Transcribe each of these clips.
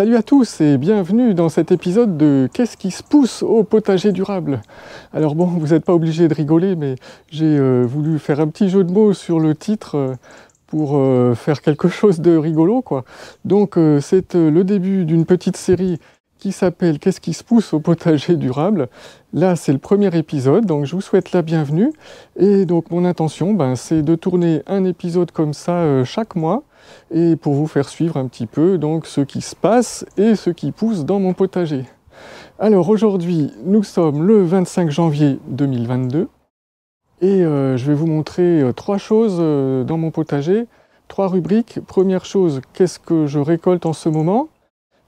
Salut à tous et bienvenue dans cet épisode de Qu'est-ce qui se pousse au potager durable? Alors bon, vous n'êtes pas obligé de rigoler, mais j'ai voulu faire un petit jeu de mots sur le titre pour faire quelque chose de rigolo, quoi. Donc c'est le début d'une petite série qui s'appelle Qu'est-ce qui se pousse au potager durable? Là, c'est le premier épisode, donc je vous souhaite la bienvenue. Et donc mon intention, c'est de tourner un épisode comme ça chaque mois, et pour vous faire suivre un petit peu donc ce qui se passe et ce qui pousse dans mon potager. Alors aujourd'hui, nous sommes le 25 janvier 2022, et je vais vous montrer trois choses dans mon potager, trois rubriques. Première chose, qu'est-ce que je récolte en ce moment?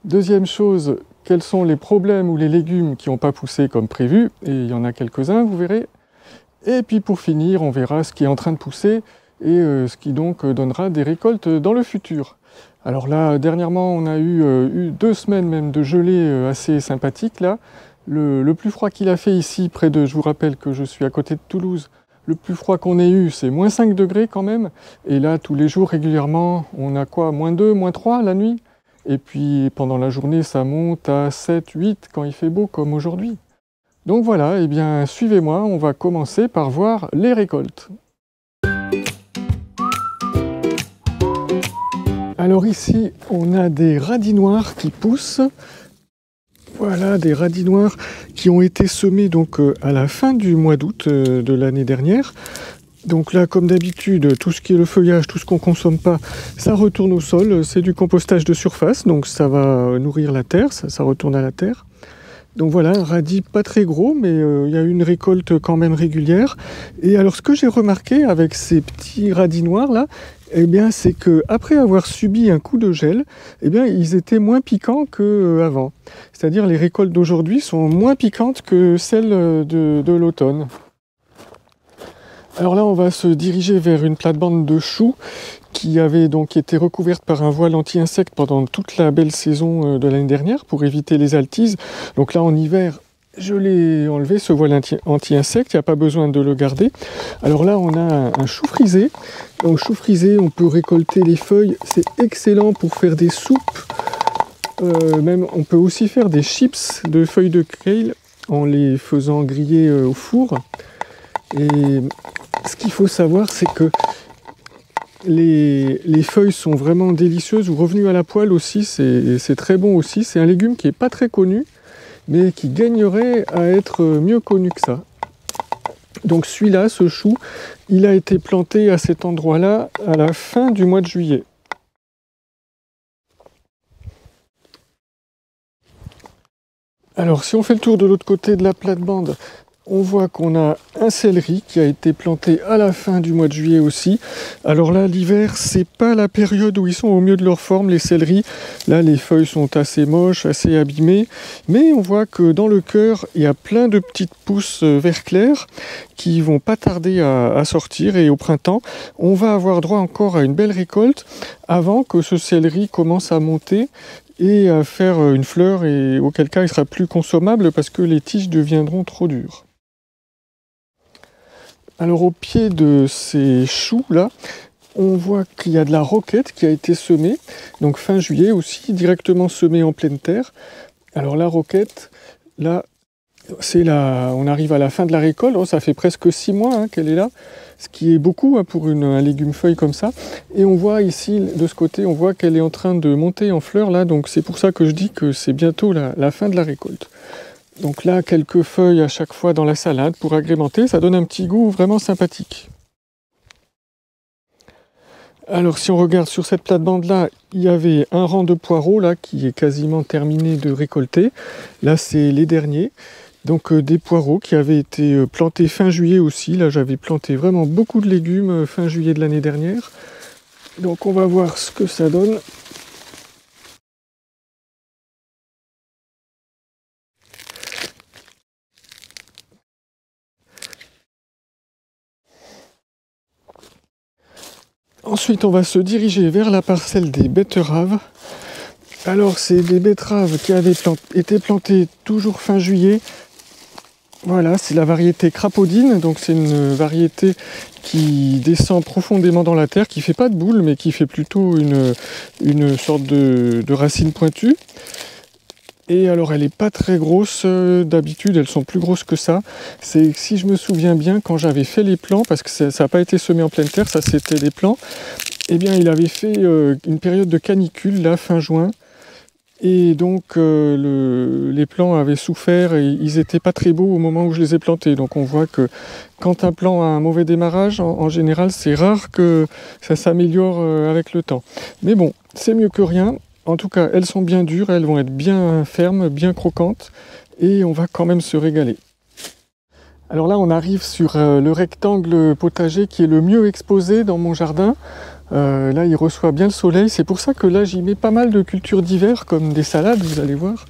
Deuxième chose, quels sont les problèmes ou les légumes qui n'ont pas poussé comme prévu, et il y en a quelques-uns, vous verrez. Et puis pour finir, on verra ce qui est en train de pousser, et ce qui donc donnera des récoltes dans le futur. Alors là, dernièrement, on a eu 2 semaines même de gelée assez sympathique là. Le plus froid qu'il a fait ici, je vous rappelle que je suis à côté de Toulouse, le plus froid qu'on ait eu, c'est moins 5 degrés quand même. Et là, tous les jours, régulièrement, on a quoi? Moins 2, moins 3 la nuit. Et puis pendant la journée, ça monte à 7, 8 quand il fait beau comme aujourd'hui. Donc voilà, eh bien suivez-moi, on va commencer par voir les récoltes. Alors ici, on a des radis noirs qui poussent. Voilà, des radis noirs qui ont été semés donc à la fin du mois d'août de l'année dernière. Donc là, comme d'habitude, tout ce qui est le feuillage, tout ce qu'on ne consomme pas, ça retourne au sol. C'est du compostage de surface, donc ça va nourrir la terre, ça retourne à la terre. Donc voilà, un radis pas très gros, mais il y a une récolte quand même régulière. Et alors ce que j'ai remarqué avec ces petits radis noirs là, eh bien c'est que après avoir subi un coup de gel, eh bien ils étaient moins piquants qu'avant. C'est-à-dire les récoltes d'aujourd'hui sont moins piquantes que celles de l'automne. Alors là, on va se diriger vers une plate-bande de choux qui avait donc été recouverte par un voile anti-insectes pendant toute la belle saison de l'année dernière pour éviter les altises. Donc là, en hiver, je l'ai enlevé, ce voile anti-insectes, il n'y a pas besoin de le garder. Alors là, on a un chou frisé. Donc chou frisé, on peut récolter les feuilles, c'est excellent pour faire des soupes. Même, on peut aussi faire des chips de feuilles de kale en les faisant griller au four. Et ce qu'il faut savoir, c'est que les feuilles sont vraiment délicieuses, ou revenues à la poêle aussi, c'est très bon aussi. C'est un légume qui n'est pas très connu, mais qui gagnerait à être mieux connu que ça. Donc celui-là, ce chou, il a été planté à cet endroit-là à la fin du mois de juillet. Alors si on fait le tour de l'autre côté de la plate-bande, on voit qu'on a un céleri qui a été planté à la fin du mois de juillet aussi. Alors là, l'hiver, c'est pas la période où ils sont au mieux de leur forme, les céleris. Là, les feuilles sont assez moches, assez abîmées. Mais on voit que dans le cœur, il y a plein de petites pousses vert clair qui vont pas tarder à sortir. Et au printemps, on va avoir droit encore à une belle récolte avant que ce céleri commence à monter et à faire une fleur, et auquel cas il sera plus consommable parce que les tiges deviendront trop dures. Alors au pied de ces choux là, on voit qu'il y a de la roquette qui a été semée, donc fin juillet aussi, directement semée en pleine terre. Alors la roquette, là, on arrive à la fin de la récolte, ça fait presque 6 mois qu'elle est là, ce qui est beaucoup pour un légume feuille comme ça. Et on voit ici, de ce côté, on voit qu'elle est en train de monter en fleurs là, donc c'est pour ça que je dis que c'est bientôt la fin de la récolte. Donc là, quelques feuilles à chaque fois dans la salade pour agrémenter, ça donne un petit goût vraiment sympathique. Alors si on regarde sur cette plate-bande là, il y avait un rang de poireaux là qui est quasiment terminé de récolter. Là c'est les derniers. Donc des poireaux qui avaient été plantés fin juillet aussi. Là j'avais planté vraiment beaucoup de légumes fin juillet de l'année dernière. Donc on va voir ce que ça donne. Ensuite, on va se diriger vers la parcelle des betteraves. Alors, c'est des betteraves qui avaient été plantées toujours fin juillet. Voilà, c'est la variété crapaudine, donc c'est une variété qui descend profondément dans la terre, qui fait pas de boule, mais qui fait plutôt une sorte de racine pointue. Et alors elle n'est pas très grosse, d'habitude elles sont plus grosses que ça. C'est si je me souviens bien, quand j'avais fait les plants, parce que ça n'a pas été semé en pleine terre, ça c'était des plants, eh bien il avait fait une période de canicule, là, fin juin. Et donc les plants avaient souffert et ils n'étaient pas très beaux au moment où je les ai plantés. Donc on voit que quand un plant a un mauvais démarrage, en général c'est rare que ça s'améliore avec le temps. Mais bon, c'est mieux que rien. En tout cas, elles sont bien dures, elles vont être bien fermes, bien croquantes, et on va quand même se régaler. Alors là, on arrive sur le rectangle potager qui est le mieux exposé dans mon jardin. Là, il reçoit bien le soleil, c'est pour ça que là, j'y mets pas mal de cultures d'hiver, comme des salades, vous allez voir.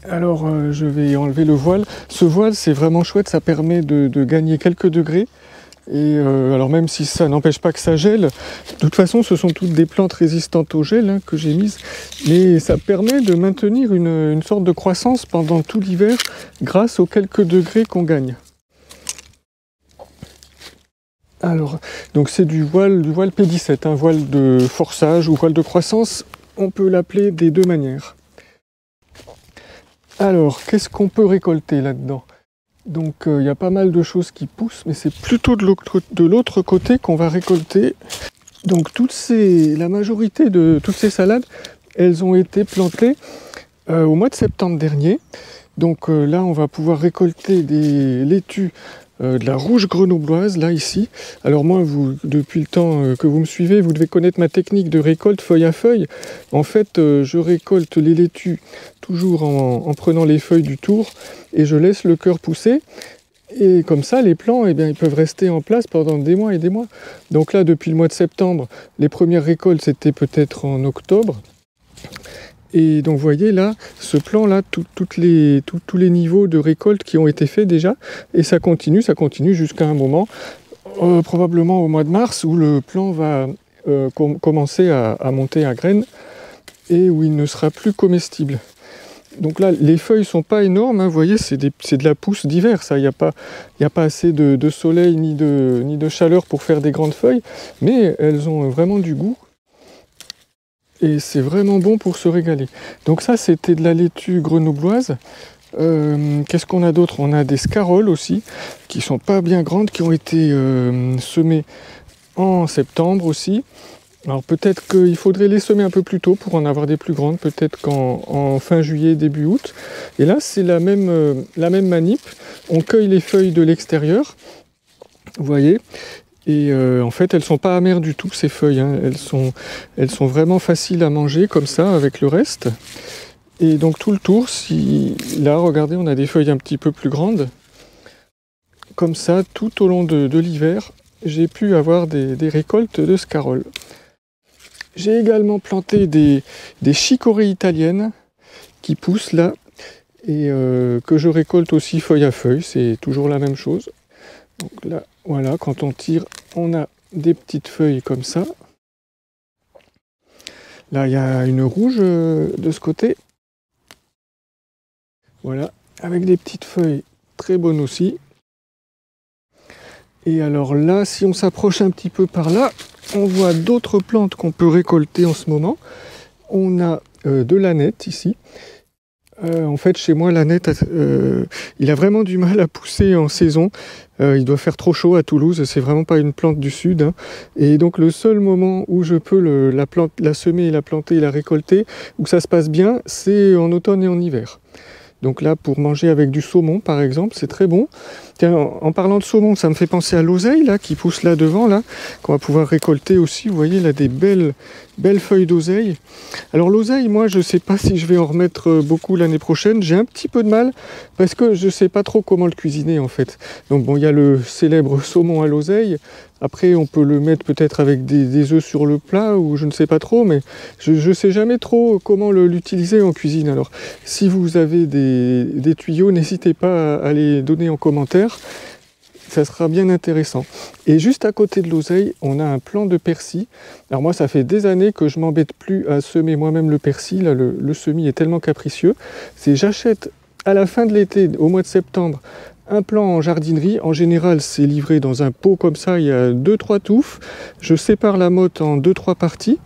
Alors, je vais enlever le voile. Ce voile, c'est vraiment chouette, ça permet de gagner quelques degrés. Et alors même si ça n'empêche pas que ça gèle, de toute façon ce sont toutes des plantes résistantes au gel hein, que j'ai mises, mais ça permet de maintenir une sorte de croissance pendant tout l'hiver grâce aux quelques degrés qu'on gagne. Alors, donc c'est du voile P17, un voile de forçage ou voile de croissance, on peut l'appeler des deux manières. Alors, qu'est-ce qu'on peut récolter là-dedans ? Donc il y a pas mal de choses qui poussent, mais c'est plutôt de l'autre côté qu'on va récolter. Donc la majorité de toutes ces salades, elles ont été plantées au mois de septembre dernier. Donc là, on va pouvoir récolter des laitues, de la rouge grenobloise, là, ici. Alors moi, depuis le temps que vous me suivez, vous devez connaître ma technique de récolte feuille à feuille. En fait, je récolte les laitues toujours en prenant les feuilles du tour et je laisse le cœur pousser. Et comme ça, les plants, eh bien, ils peuvent rester en place pendant des mois et des mois. Donc là, depuis le mois de septembre, les premières récoltes, c'était peut-être en octobre. Et donc vous voyez là, ce plan-là, tous les niveaux de récolte qui ont été faits déjà, et ça continue jusqu'à un moment, probablement au mois de mars, où le plan va commencer à monter à graines, et où il ne sera plus comestible. Donc là, les feuilles sont pas énormes, hein, vous voyez, c'est de la pousse d'hiver, ça, il n'y a pas assez de soleil ni de chaleur pour faire des grandes feuilles, mais elles ont vraiment du goût. Et c'est vraiment bon pour se régaler. Donc ça, c'était de la laitue grenobloise. Qu'est-ce qu'on a d'autre ? On a des scaroles aussi, qui sont pas bien grandes, qui ont été semées en septembre aussi. Alors peut-être qu'il faudrait les semer un peu plus tôt pour en avoir des plus grandes, peut-être qu'en fin juillet, début août. Et là, c'est la même manip. On cueille les feuilles de l'extérieur, vous voyez. Et en fait, elles sont pas amères du tout, ces feuilles, hein. Elles sont vraiment faciles à manger, comme ça, avec le reste. Et donc tout le tour, là, regardez, on a des feuilles un petit peu plus grandes. Comme ça, tout au long de l'hiver, j'ai pu avoir des récoltes de scaroles. J'ai également planté des chicorées italiennes qui poussent là, et que je récolte aussi feuille à feuille, c'est toujours la même chose. Donc là, voilà, quand on tire, on a des petites feuilles comme ça. Là, il y a une rouge de ce côté. Voilà, avec des petites feuilles très bonnes aussi. Et alors là, si on s'approche un petit peu par là, on voit d'autres plantes qu'on peut récolter en ce moment. On a de l'ânette ici. En fait, chez moi, l'ânette, il a vraiment du mal à pousser en saison. Il doit faire trop chaud à Toulouse, c'est vraiment pas une plante du sud, hein. Et donc le seul moment où je peux la semer, la planter et la récolter, où ça se passe bien, c'est en automne et en hiver. Donc là, pour manger avec du saumon, par exemple, c'est très bon. Tiens, en parlant de saumon, ça me fait penser à l'oseille, là, qui pousse là devant, là, qu'on va pouvoir récolter aussi. Vous voyez, là, des belles feuilles d'oseille. Alors l'oseille, moi, je ne sais pas si je vais en remettre beaucoup l'année prochaine. J'ai un petit peu de mal, parce que je ne sais pas trop comment le cuisiner, en fait. Donc bon, il y a le célèbre saumon à l'oseille. Après, on peut le mettre peut-être avec des œufs sur le plat, ou je ne sais pas trop, mais je ne sais jamais trop comment l'utiliser en cuisine. Alors, si vous avez des tuyaux, n'hésitez pas à les donner en commentaire, ça sera bien intéressant. Et juste à côté de l'oseille, on a un plant de persil. Alors moi, ça fait des années que je m'embête plus à semer moi-même le persil. Là, le semis est tellement capricieux. J'achète à la fin de l'été, au mois de septembre, un plan en jardinerie. En général, c'est livré dans un pot comme ça, il y a 2-3 touffes. Je sépare la motte en 2-3 parties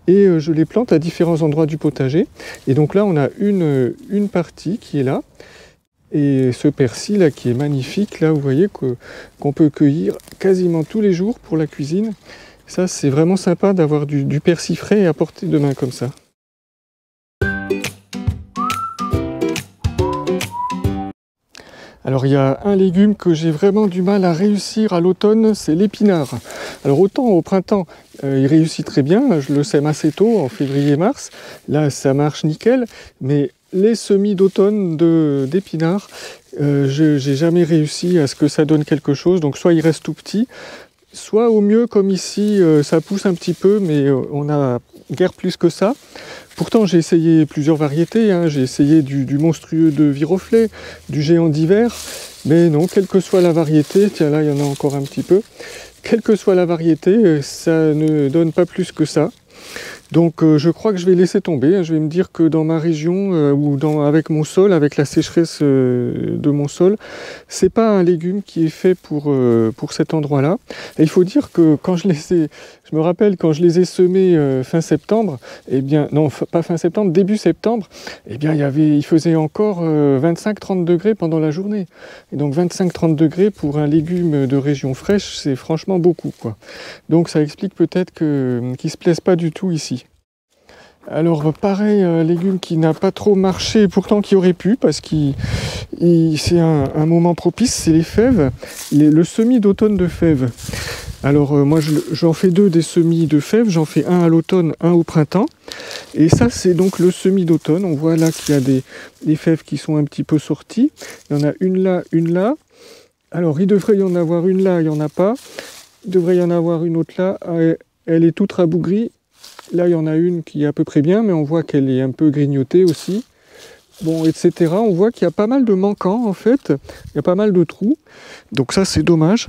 et je les plante à différents endroits du potager. Et donc là, on a une partie qui est là. Et ce persil là qui est magnifique, là vous voyez qu'on peut cueillir quasiment tous les jours pour la cuisine. Ça c'est vraiment sympa d'avoir du persil frais à portée de main comme ça. Alors il y a un légume que j'ai vraiment du mal à réussir à l'automne, c'est l'épinard. Alors autant au printemps, il réussit très bien, je le sème assez tôt, en février-mars, là ça marche nickel, mais les semis d'automne d'épinards, j'ai jamais réussi à ce que ça donne quelque chose, donc soit il reste tout petit, soit au mieux comme ici, ça pousse un petit peu, mais on a guère plus que ça. Pourtant j'ai essayé plusieurs variétés, hein. J'ai essayé du monstrueux de Viroflay, du géant d'hiver, mais non, quelle que soit la variété, tiens là il y en a encore un petit peu, quelle que soit la variété, ça ne donne pas plus que ça. Donc je crois que je vais laisser tomber, je vais me dire que dans ma région, avec mon sol, avec la sécheresse de mon sol, c'est pas un légume qui est fait pour cet endroit-là. Et il faut dire que quand je me rappelle quand je les ai semés fin septembre, eh bien, non pas fin septembre, début septembre, eh bien il faisait encore 25-30 degrés pendant la journée. Et donc 25-30 degrés pour un légume de région fraîche, c'est franchement beaucoup, quoi. Donc ça explique peut-être qu'ils se plaisent pas du tout ici. Alors pareil, un légume qui n'a pas trop marché, pourtant qui aurait pu, parce que c'est un moment propice, c'est les fèves, le semis d'automne de fèves. Alors moi j'en fais 2 des semis de fèves, j'en fais un à l'automne, un au printemps. Et ça c'est donc le semis d'automne, on voit là qu'il y a des fèves qui sont un petit peu sorties. Il y en a une là, une là. Alors il devrait y en avoir une là, il n'y en a pas. Il devrait y en avoir une autre là, elle est toute rabougrie. Là, il y en a une qui est à peu près bien, mais on voit qu'elle est un peu grignotée aussi. Bon, etc. On voit qu'il y a pas mal de manquants, en fait. Il y a pas mal de trous. Donc ça, c'est dommage.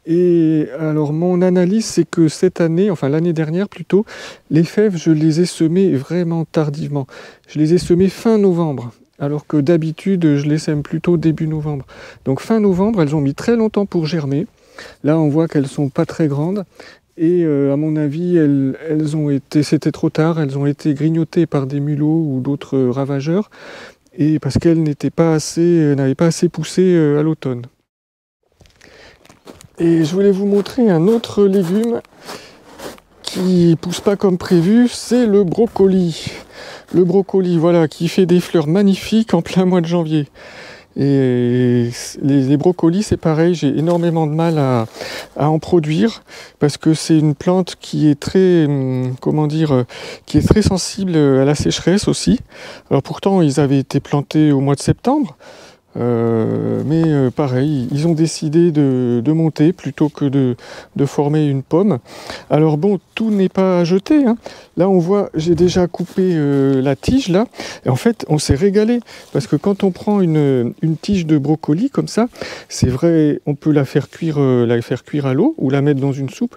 Et alors, mon analyse, c'est que cette année, enfin l'année dernière plutôt, les fèves, je les ai semées vraiment tardivement. Je les ai semées fin novembre. Alors que d'habitude, je les sème plutôt début novembre. Donc fin novembre, elles ont mis très longtemps pour germer. Là, on voit qu'elles sont pas très grandes. Et à mon avis, c'était trop tard, elles ont été grignotées par des mulots ou d'autres ravageurs, et parce qu'elles n'avaient pas assez poussé à l'automne. Et je voulais vous montrer un autre légume qui pousse pas comme prévu, c'est le brocoli. Le brocoli, voilà, qui fait des fleurs magnifiques en plein mois de janvier. Et les brocolis, c'est pareil, j'ai énormément de mal à en produire parce que c'est une plante qui est très, qui est très sensible à la sécheresse aussi. Alors pourtant, ils avaient été plantés au mois de septembre, mais pareil, ils ont décidé de monter plutôt que de former une pomme. Alors bon, tout n'est pas à jeter, hein. Là on voit, j'ai déjà coupé la tige là, et en fait on s'est régalé, parce que quand on prend une tige de brocoli comme ça, c'est vrai, on peut la faire cuire à l'eau, ou la mettre dans une soupe,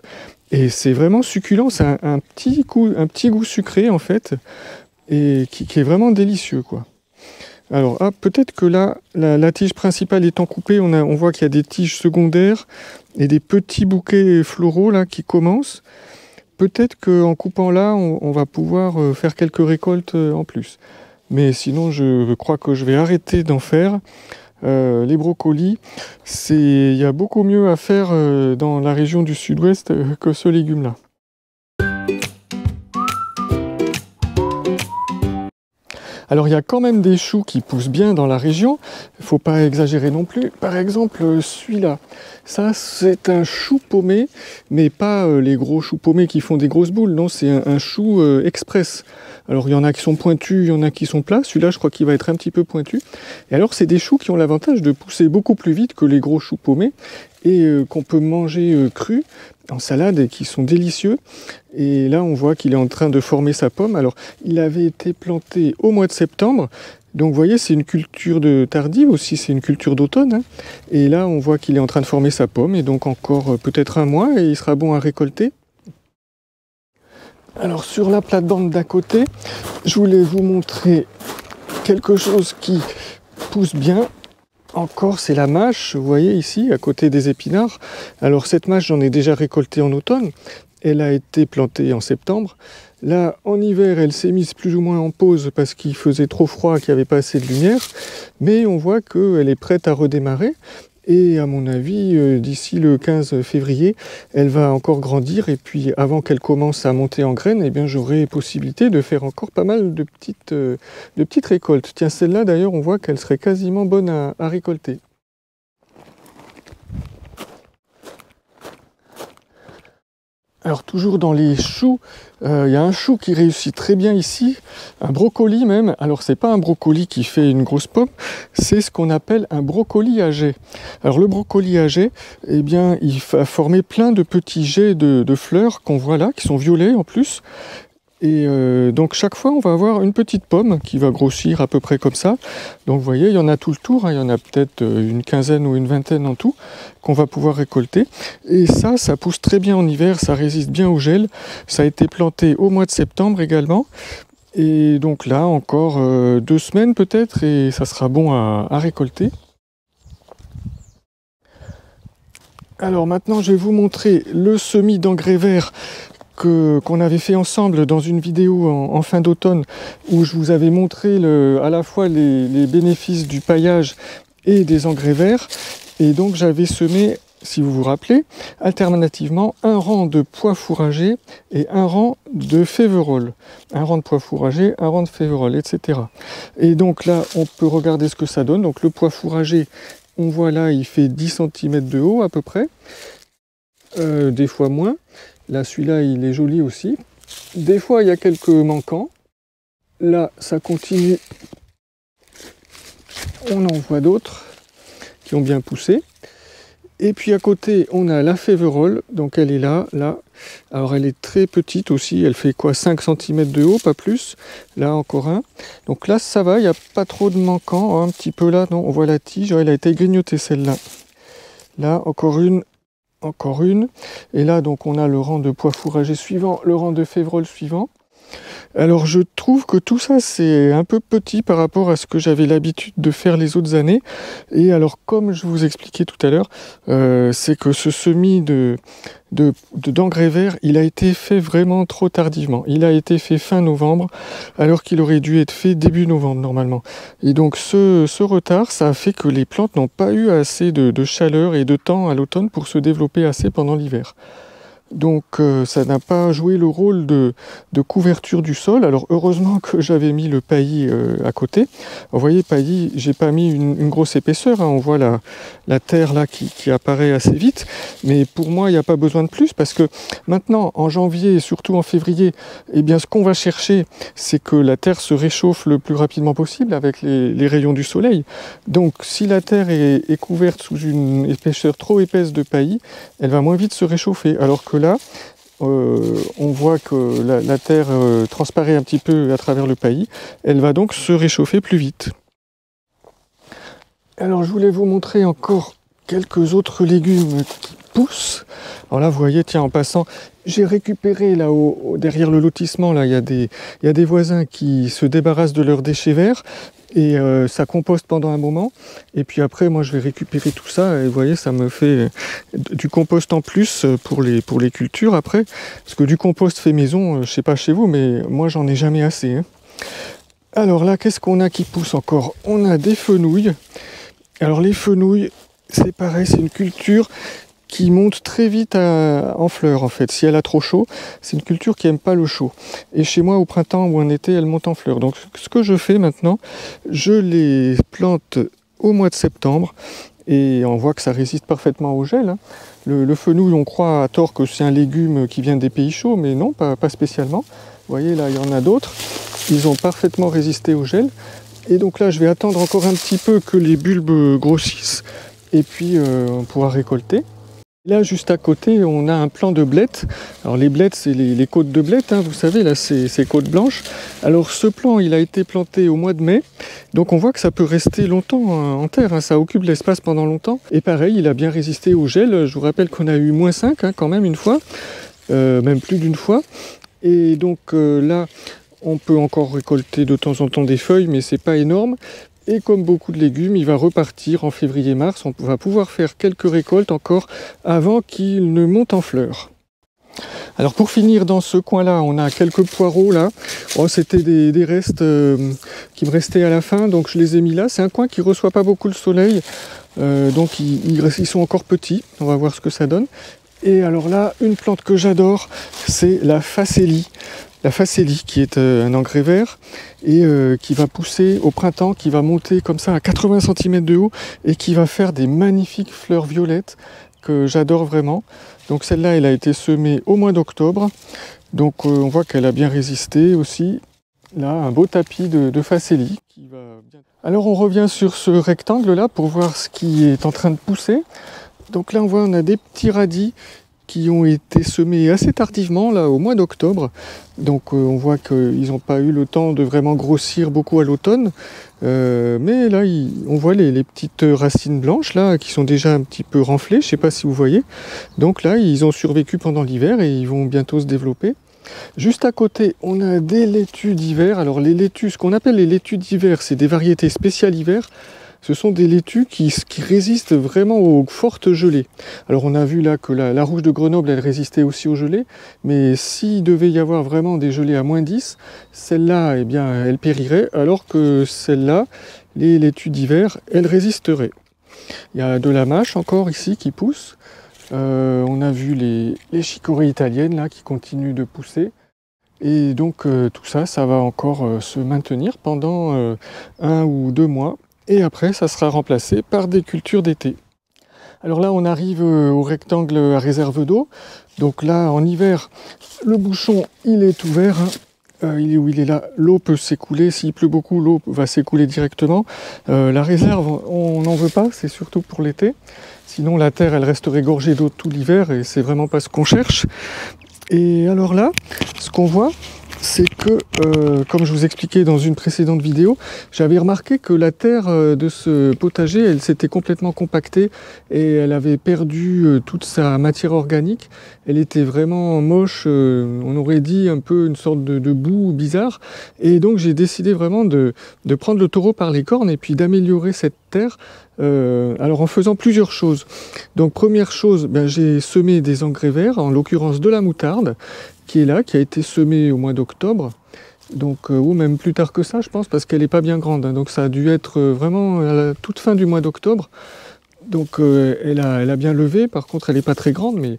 et c'est vraiment succulent, c'est un petit goût sucré en fait, et qui est vraiment délicieux, quoi. Alors, peut-être que là, la tige principale étant coupée, on voit qu'il y a des tiges secondaires et des petits bouquets floraux là qui commencent. Peut-être qu'en coupant là, on va pouvoir faire quelques récoltes en plus. Mais sinon, je crois que je vais arrêter d'en faire. Les brocolis, il y a beaucoup mieux à faire dans la région du sud-ouest que ce légume-là. Alors il y a quand même des choux qui poussent bien dans la région, il ne faut pas exagérer non plus. Par exemple celui-là, ça c'est un chou paumé, mais pas les gros choux paumés qui font des grosses boules, non, c'est un chou express. Alors il y en a qui sont pointus, il y en a qui sont plats, celui-là je crois qu'il va être un petit peu pointu. Et alors c'est des choux qui ont l'avantage de pousser beaucoup plus vite que les gros choux paumés, et qu'on peut manger crus en salade et qui sont délicieux. Et là on voit qu'il est en train de former sa pomme. Alors il avait été planté au mois de septembre, donc vous voyez c'est une culture tardive aussi, c'est une culture d'automne, hein. Et là on voit qu'il est en train de former sa pomme, et donc encore peut-être un mois et il sera bon à récolter. Alors sur la plate-bande d'à côté, je voulais vous montrer quelque chose qui pousse bien. encore, c'est la mâche, vous voyez ici, à côté des épinards. Alors cette mâche, j'en ai déjà récolté en automne. Elle a été plantée en septembre. Là, en hiver, elle s'est mise plus ou moins en pause parce qu'il faisait trop froid, qu'il n'y avait pas assez de lumière. Mais on voit qu'elle est prête à redémarrer. Et à mon avis, d'ici le 15 février, elle va encore grandir. Et puis avant qu'elle commence à monter en graines, eh bien, j'aurai possibilité de faire encore pas mal de petites récoltes. Tiens, celle-là d'ailleurs, on voit qu'elle serait quasiment bonne à récolter. Alors toujours dans les choux, il y a un chou qui réussit très bien ici, un brocoli même. Alors c'est pas un brocoli qui fait une grosse pomme, c'est ce qu'on appelle un brocoli à jet. Alors le brocoli à jet, eh bien il va former plein de petits jets de fleurs qu'on voit là, qui sont violets en plus. Et donc chaque fois on va avoir une petite pomme qui va grossir à peu près comme ça. Donc vous voyez, il y en a tout le tour, hein, il y en a peut-être une quinzaine ou une vingtaine en tout qu'on va pouvoir récolter. Et ça pousse très bien en hiver, ça résiste bien au gel. Ça a été planté au mois de septembre également. Et donc là encore 2 semaines peut-être et ça sera bon à récolter. Alors maintenant je vais vous montrer le semis d'engrais vert qu'on avait fait ensemble dans une vidéo en fin d'automne où je vous avais montré à la fois les bénéfices du paillage et des engrais verts. Et donc j'avais semé, si vous vous rappelez, alternativement un rang de pois fourragers et un rang de féverolles. Un rang de pois fourragers, un rang de féverolles, etc. Et donc là, on peut regarder ce que ça donne. Donc le pois fourrager, on voit là, il fait 10 cm de haut à peu près, des fois moins. Là, celui-là, il est joli aussi. Des fois, il y a quelques manquants. Là, ça continue. On en voit d'autres qui ont bien poussé. Et puis à côté, on a la féverolle. Donc elle est là, là. Alors elle est très petite aussi. Elle fait quoi, 5 cm de haut, pas plus. Là, encore un. Donc là, ça va. Il n'y a pas trop de manquants. Un petit peu là, non, on voit la tige. Elle a été grignotée, celle-là. Là, encore une. Encore une. Et là, donc, on a le rang de pois fourragers suivant, le rang de féverolles suivant. Alors, je trouve que tout ça, c'est un peu petit par rapport à ce que j'avais l'habitude de faire les autres années. Et alors, comme je vous expliquais tout à l'heure, c'est que ce semis d'engrais verts, il a été fait vraiment trop tardivement. Il a été fait fin novembre, alors qu'il aurait dû être fait début novembre normalement. Et donc ce retard, ça a fait que les plantes n'ont pas eu assez de chaleur et de temps à l'automne pour se développer assez pendant l'hiver. Donc ça n'a pas joué le rôle de couverture du sol. Alors heureusement que j'avais mis le paillis à côté. Vous voyez, paillis, j'ai pas mis une grosse épaisseur, hein. On voit la terre là qui apparaît assez vite. Mais pour moi, il n'y a pas besoin de plus parce que maintenant, en janvier et surtout en février, eh bien, ce qu'on va chercher, c'est que la terre se réchauffe le plus rapidement possible avec les rayons du soleil. Donc si la terre est couverte sous une épaisseur trop épaisse de paillis, elle va moins vite se réchauffer. Alors que là, on voit que la terre transparaît un petit peu à travers le paillis. Elle va donc se réchauffer plus vite. Alors je voulais vous montrer encore quelques autres légumes qui poussent. Alors là, vous voyez, tiens, en passant, j'ai récupéré là derrière le lotissement, là, il y a des voisins qui se débarrassent de leurs déchets verts. Et ça composte pendant un moment. Et puis après, moi, je vais récupérer tout ça. Et vous voyez, ça me fait du compost en plus pour les cultures après. Parce que du compost fait maison, je sais pas chez vous, mais moi, j'en ai jamais assez, hein. Alors là, qu'est-ce qu'on a qui pousse encore? On a des fenouilles. Alors les fenouilles, c'est pareil, c'est une culture qui monte très vite en fleurs en fait. Si elle a trop chaud, c'est une culture qui n'aime pas le chaud. Et chez moi, au printemps ou en été, elle monte en fleurs. Donc ce que je fais maintenant, je les plante au mois de septembre et on voit que ça résiste parfaitement au gel, hein. Le fenouil, on croit à tort que c'est un légume qui vient des pays chauds, mais non, pas spécialement. Vous voyez, là, il y en a d'autres. Ils ont parfaitement résisté au gel. Et donc là, je vais attendre encore un petit peu que les bulbes grossissent et puis on pourra récolter. Là, juste à côté, on a un plant de blettes. Alors les blettes, c'est les côtes de blettes, hein, vous savez, là, ces côtes blanches. Alors ce plant, il a été planté au mois de mai. Donc on voit que ça peut rester longtemps en terre, hein, ça occupe l'espace pendant longtemps. Et pareil, il a bien résisté au gel. Je vous rappelle qu'on a eu -5 hein, quand même une fois, même plus d'une fois. Et donc là, on peut encore récolter de temps en temps des feuilles, mais c'est pas énorme. Et comme beaucoup de légumes, il va repartir en février-mars. On va pouvoir faire quelques récoltes encore avant qu'il ne monte en fleurs. Alors pour finir dans ce coin-là, on a quelques poireaux là. Oh, c'était des restes qui me restaient à la fin, donc je les ai mis là. C'est un coin qui ne reçoit pas beaucoup le soleil, donc ils sont encore petits. On va voir ce que ça donne. Et alors là, une plante que j'adore, c'est la facélie. La facélie qui est un engrais vert et qui va pousser au printemps, qui va monter comme ça à 80 cm de haut et qui va faire des magnifiques fleurs violettes que j'adore vraiment. Donc celle-là, elle a été semée au mois d'octobre. Donc on voit qu'elle a bien résisté aussi. Là, un beau tapis de facélie. Alors on revient sur ce rectangle-là pour voir ce qui est en train de pousser. Donc là, on a des petits radis qui ont été semés assez tardivement, là, au mois d'octobre. Donc on voit qu'ils n'ont pas eu le temps de vraiment grossir beaucoup à l'automne. Mais là, on voit les petites racines blanches, là, qui sont déjà un petit peu renflées, je ne sais pas si vous voyez. Donc là, ils ont survécu pendant l'hiver et ils vont bientôt se développer. Juste à côté, on a des laitues d'hiver. Alors les laitues, ce qu'on appelle les laitues d'hiver, c'est des variétés spéciales hiver. Ce sont des laitues qui résistent vraiment aux fortes gelées. Alors on a vu là que la rouge de Grenoble, elle résistait aussi aux gelées, mais s'il devait y avoir vraiment des gelées à moins 10, celle-là, eh bien, elle périrait, alors que celle-là, les laitues d'hiver, elles résisteraient. Il y a de la mâche encore ici qui pousse. On a vu les chicorées italiennes là qui continuent de pousser. Et donc tout ça, ça va encore se maintenir pendant 1 ou 2 mois. Et après, ça sera remplacé par des cultures d'été. Alors là, on arrive au rectangle à réserve d'eau. Donc là, en hiver, le bouchon, il est ouvert. Il est où il est là. L'eau peut s'écouler. S'il pleut beaucoup, l'eau va s'écouler directement. La réserve, on n'en veut pas. C'est surtout pour l'été. Sinon, la terre, elle resterait gorgée d'eau tout l'hiver. Et c'est vraiment pas ce qu'on cherche. Et alors là, ce qu'on voit, c'est que, comme je vous expliquais dans une précédente vidéo, j'avais remarqué que la terre de ce potager, elle s'était complètement compactée et elle avait perdu toute sa matière organique. Elle était vraiment moche, on aurait dit un peu une sorte de boue bizarre. Et donc j'ai décidé vraiment de prendre le taureau par les cornes et puis d'améliorer cette terre. Alors en faisant plusieurs choses. Donc première chose, j'ai semé des engrais verts, en l'occurrence de la moutarde, qui est là, qui a été semée au mois d'octobre. Donc, ou même plus tard que ça, je pense, parce qu'elle n'est pas bien grande. Hein, donc ça a dû être vraiment à la toute fin du mois d'octobre. Donc elle a bien levé, par contre elle n'est pas très grande, mais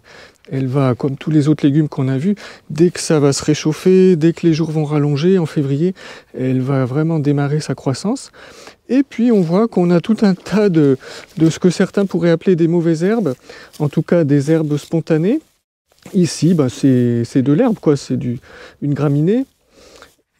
elle va, comme tous les autres légumes qu'on a vus, dès que ça va se réchauffer, dès que les jours vont rallonger en février, elle va vraiment démarrer sa croissance. Et puis on voit qu'on a tout un tas de ce que certains pourraient appeler des mauvaises herbes, en tout cas des herbes spontanées. Ici, c'est de l'herbe, quoi, c'est une graminée.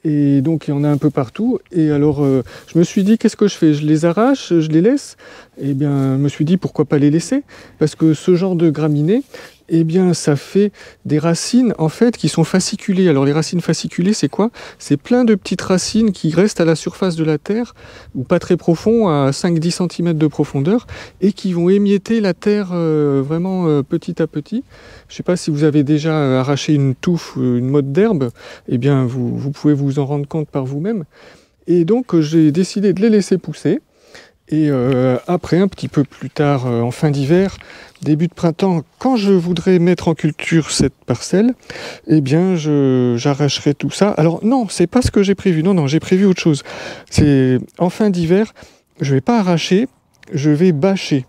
Et donc il y en a un peu partout. Et alors je me suis dit, qu'est-ce que je fais? Je les arrache, je les laisse? Eh bien, je me suis dit, pourquoi pas les laisser? Parce que ce genre de graminées, eh bien, ça fait des racines, en fait, qui sont fasciculées. Alors, les racines fasciculées, c'est quoi? C'est plein de petites racines qui restent à la surface de la terre, ou pas très profond, à 5-10 cm de profondeur, et qui vont émietter la terre vraiment petit à petit. Je ne sais pas si vous avez déjà arraché une touffe, une motte d'herbe, eh bien, vous pouvez vous en rendre compte par vous-même. Et donc, j'ai décidé de les laisser pousser. Et après, un petit peu plus tard, en fin d'hiver, début de printemps, quand je voudrais mettre en culture cette parcelle, eh bien, j'arracherai tout ça. Alors non, c'est pas ce que j'ai prévu. Non, j'ai prévu autre chose. C'est en fin d'hiver, je vais pas arracher, je vais bâcher.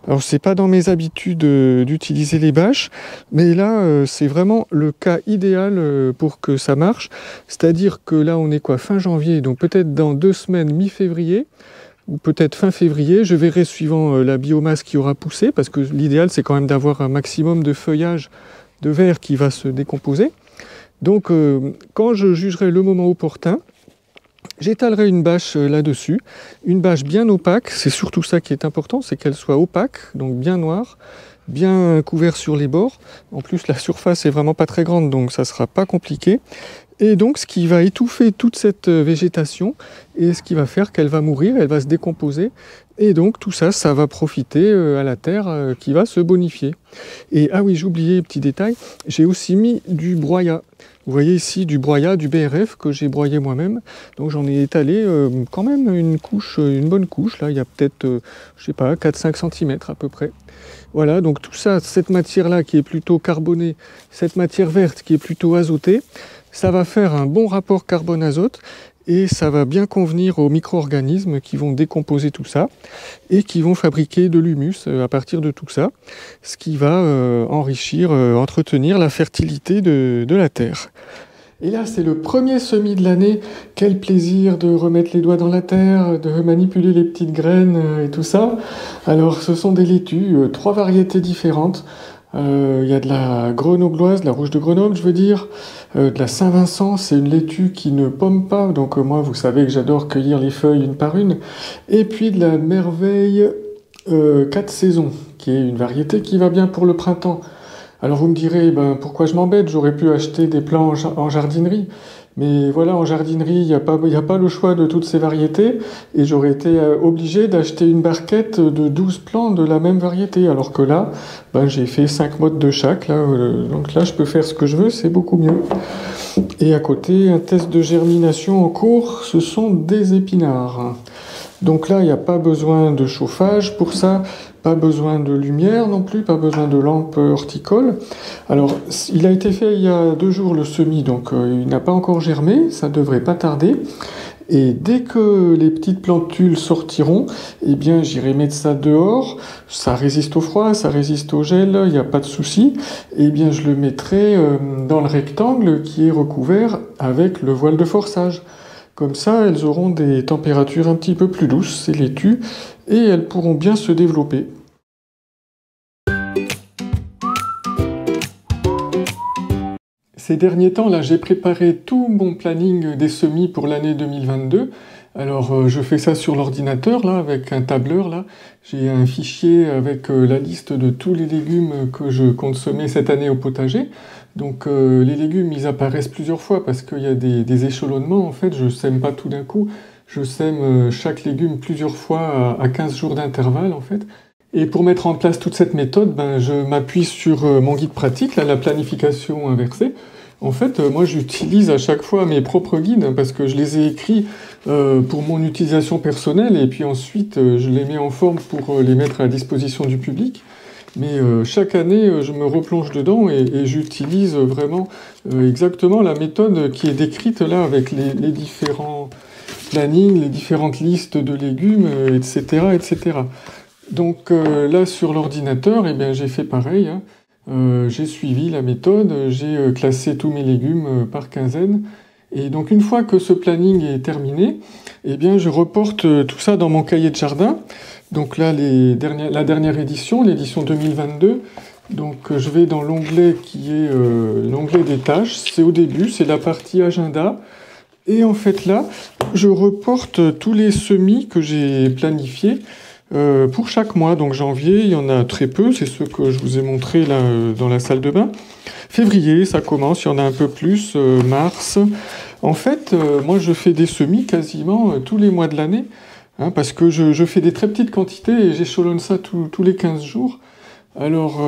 Alors c'est pas dans mes habitudes d'utiliser les bâches, mais là c'est vraiment le cas idéal pour que ça marche. C'est-à-dire que là on est quoi, fin janvier, donc peut-être dans 2 semaines, mi-février, ou peut-être fin février, je verrai suivant la biomasse qui aura poussé, parce que l'idéal c'est quand même d'avoir un maximum de feuillage de verre qui va se décomposer. Donc quand je jugerai le moment opportun, j'étalerai une bâche là-dessus, une bâche bien opaque, c'est surtout ça qui est important, c'est qu'elle soit opaque, donc bien noire, bien couvert sur les bords. En plus la surface est vraiment pas très grande, donc ça sera pas compliqué. Et donc ce qui va étouffer toute cette végétation et ce qui va faire qu'elle va mourir, elle va se décomposer. Et donc tout ça, ça va profiter à la terre qui va se bonifier. Et ah oui, j'ai oublié, petit détail, j'ai aussi mis du broyat. Vous voyez ici du broyat, du BRF que j'ai broyé moi-même. Donc j'en ai étalé quand même une couche, une bonne couche. Là, il y a peut-être, je sais pas, 4-5 cm à peu près. Voilà, donc tout ça, cette matière-là qui est plutôt carbonée, cette matière verte qui est plutôt azotée, ça va faire un bon rapport carbone-azote et ça va bien convenir aux micro-organismes qui vont décomposer tout ça et qui vont fabriquer de l'humus à partir de tout ça, ce qui va enrichir, entretenir la fertilité de la terre. Et là, c'est le premier semis de l'année. Quel plaisir de remettre les doigts dans la terre, de manipuler les petites graines et tout ça. Alors, ce sont des laitues, 3 variétés différentes. Il y a de la grenobloise, de la rouge de Grenoble, je veux dire, de la Saint-Vincent, c'est une laitue qui ne pomme pas, donc moi, vous savez que j'adore cueillir les feuilles une par une. Et puis de la merveille 4 saisons, qui est une variété qui va bien pour le printemps. Alors vous me direz, ben, pourquoi je m'embête? J'aurais pu acheter des plants en jardinerie. Mais voilà, en jardinerie, il n'y a pas le choix de toutes ces variétés. Et j'aurais été obligé d'acheter une barquette de 12 plants de la même variété. Alors que là, ben, j'ai fait 5 modes de chaque. Là, donc là, je peux faire ce que je veux, c'est beaucoup mieux. Et à côté, un test de germination en cours, ce sont des épinards. Donc là, il n'y a pas besoin de chauffage pour ça, pas besoin de lumière non plus, pas besoin de lampe horticole. Alors, il a été fait il y a 2 jours le semis, donc il n'a pas encore germé, ça devrait pas tarder. Et dès que les petites plantules sortiront, eh bien j'irai mettre ça dehors, ça résiste au froid, ça résiste au gel, il n'y a pas de souci. Eh bien je le mettrai dans le rectangle qui est recouvert avec le voile de forçage. Comme ça, elles auront des températures un petit peu plus douces, ces laitues, et elles pourront bien se développer. Ces derniers temps, là, j'ai préparé tout mon planning des semis pour l'année 2022. Alors, je fais ça sur l'ordinateur, là, avec un tableur, là. J'ai un fichier avec la liste de tous les légumes que je compte semer cette année au potager. Donc, les légumes, ils apparaissent plusieurs fois parce qu'il y a des échelonnements, en fait. Je sème pas tout d'un coup. Je sème chaque légume plusieurs fois à 15 jours d'intervalle, en fait. Et pour mettre en place toute cette méthode, ben, je m'appuie sur mon guide pratique, là, la planification inversée. En fait, moi j'utilise à chaque fois mes propres guides parce que je les ai écrits pour mon utilisation personnelle et puis ensuite je les mets en forme pour les mettre à la disposition du public. Mais chaque année, je me replonge dedans et j'utilise vraiment exactement la méthode qui est décrite là avec les différents plannings, les différentes listes de légumes, etc., etc. Donc là, sur l'ordinateur, eh bien, j'ai fait pareil, hein. J'ai suivi la méthode, j'ai classé tous mes légumes par quinzaine. Et donc une fois que ce planning est terminé, eh bien, je reporte tout ça dans mon cahier de jardin. Donc là, la dernière édition, l'édition 2022. Donc je vais dans l'onglet qui est l'onglet des tâches. C'est au début, c'est la partie agenda. Et en fait là, je reporte tous les semis que j'ai planifiés pour chaque mois. Donc janvier, il y en a très peu, c'est ceux que je vous ai montrés là dans la salle de bain. Février, ça commence, il y en a un peu plus, mars. En fait, moi je fais des semis quasiment tous les mois de l'année, hein, parce que je fais des très petites quantités et j'échelonne ça tous les 15 jours. Alors,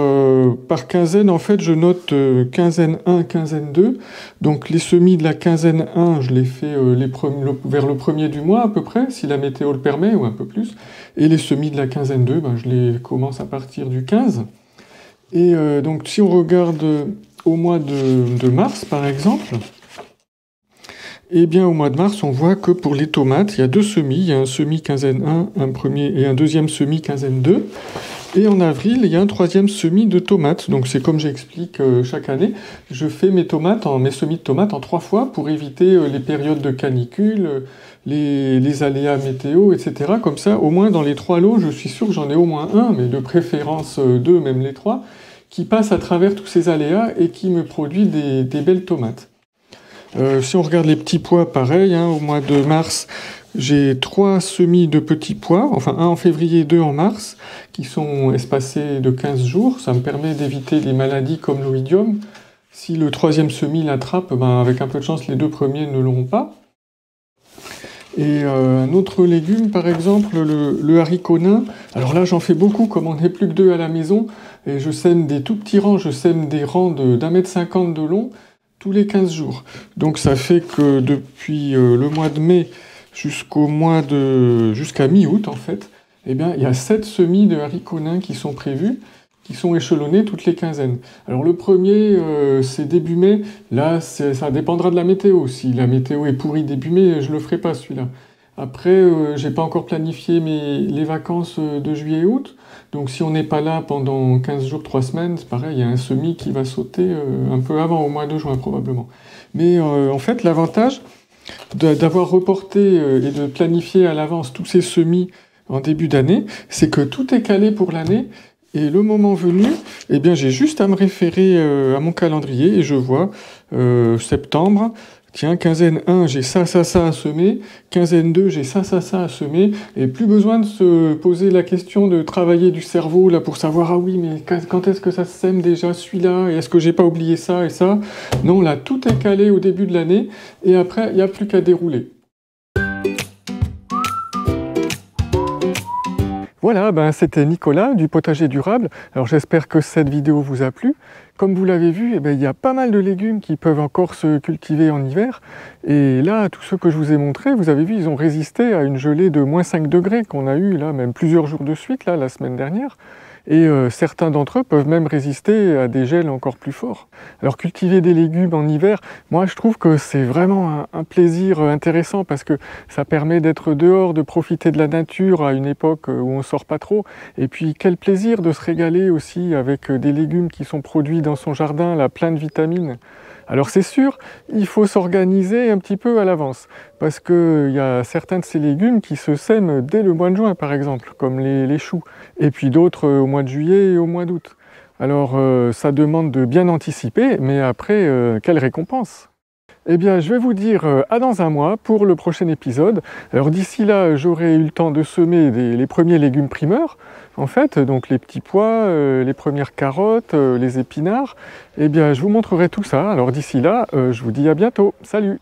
par quinzaine, en fait, je note quinzaine 1, quinzaine 2. Donc, les semis de la quinzaine 1, je les fais vers le 1er du mois à peu près, si la météo le permet, ou un peu plus. Et les semis de la quinzaine 2, ben, je les commence à partir du 15. Et donc, si on regarde au mois de mars, par exemple, eh bien, au mois de mars, on voit que pour les tomates, il y a 2 semis. Il y a un semis quinzaine 1, un premier, et un deuxième semis quinzaine 2. Et en avril, il y a un 3e semis de tomates. Donc c'est comme j'explique chaque année, je fais mes semis de tomates en 3 fois pour éviter les périodes de canicule, les aléas météo, etc. Comme ça, au moins dans les 3 lots, je suis sûr que j'en ai au moins un, mais de préférence 2, même les 3, qui passe à travers tous ces aléas et qui me produit des belles tomates. Si on regarde les petits pois, pareil, hein, au mois de mars, j'ai 3 semis de petits pois, enfin un en février, 2 en mars, qui sont espacés de 15 jours. Ça me permet d'éviter les maladies comme l'oïdium. Si le troisième semis l'attrape, ben, avec un peu de chance, les deux premiers ne l'auront pas. Et un autre légume, par exemple, le haricot nain. Alors là, j'en fais beaucoup, comme on n'est plus que 2 à la maison, et je sème des tout petits rangs, je sème des rangs d'1,50 m de long, tous les 15 jours. Donc ça fait que depuis le mois de mai jusqu'à mi-août, en fait, eh bien, il y a 7 semis de haricots nains qui sont prévus, qui sont échelonnés toutes les quinzaines. Alors le premier, c'est début mai. Là, ça dépendra de la météo. Si la météo est pourrie début mai, je ne le ferai pas celui-là. Après, j'ai pas encore planifié les vacances de juillet et août. Donc si on n'est pas là pendant 15 jours, 3 semaines, c'est pareil, il y a un semis qui va sauter un peu avant, au mois de juin probablement. Mais en fait, l'avantage d'avoir reporté et de planifier à l'avance tous ces semis en début d'année, c'est que tout est calé pour l'année. Et le moment venu, eh bien, j'ai juste à me référer à mon calendrier et je vois septembre, tiens, quinzaine 1, j'ai ça à semer, quinzaine 2, j'ai ça à semer, et plus besoin de se poser la question de travailler du cerveau là pour savoir, ah oui, mais quand est-ce que ça se sème déjà celui-là, et est-ce que j'ai pas oublié ça et ça? Non, là, tout est calé au début de l'année, et après, il n'y a plus qu'à dérouler. Voilà, ben c'était Nicolas du Potager Durable. Alors j'espère que cette vidéo vous a plu. Comme vous l'avez vu, eh ben, il y a pas mal de légumes qui peuvent encore se cultiver en hiver. Et là, tous ceux que je vous ai montrés, vous avez vu, ils ont résisté à une gelée de -5 degrés qu'on a eu là, même plusieurs jours de suite, là, la semaine dernière. Et certains d'entre eux peuvent même résister à des gels encore plus forts. Alors cultiver des légumes en hiver, moi je trouve que c'est vraiment un plaisir intéressant parce que ça permet d'être dehors, de profiter de la nature à une époque où on sort pas trop. Et puis quel plaisir de se régaler aussi avec des légumes qui sont produits dans son jardin, là, plein de vitamines. Alors c'est sûr, il faut s'organiser un petit peu à l'avance, parce qu'il y a certains de ces légumes qui se sèment dès le mois de juin par exemple, comme les choux, et puis d'autres au mois de juillet et au mois d'août. Alors ça demande de bien anticiper, mais après, quelle récompense! Eh bien, je vais vous dire à dans un mois pour le prochain épisode. Alors d'ici là, j'aurai eu le temps de semer les premiers légumes primeurs, en fait, donc les petits pois, les premières carottes, les épinards. Eh bien, je vous montrerai tout ça. Alors d'ici là, je vous dis à bientôt. Salut!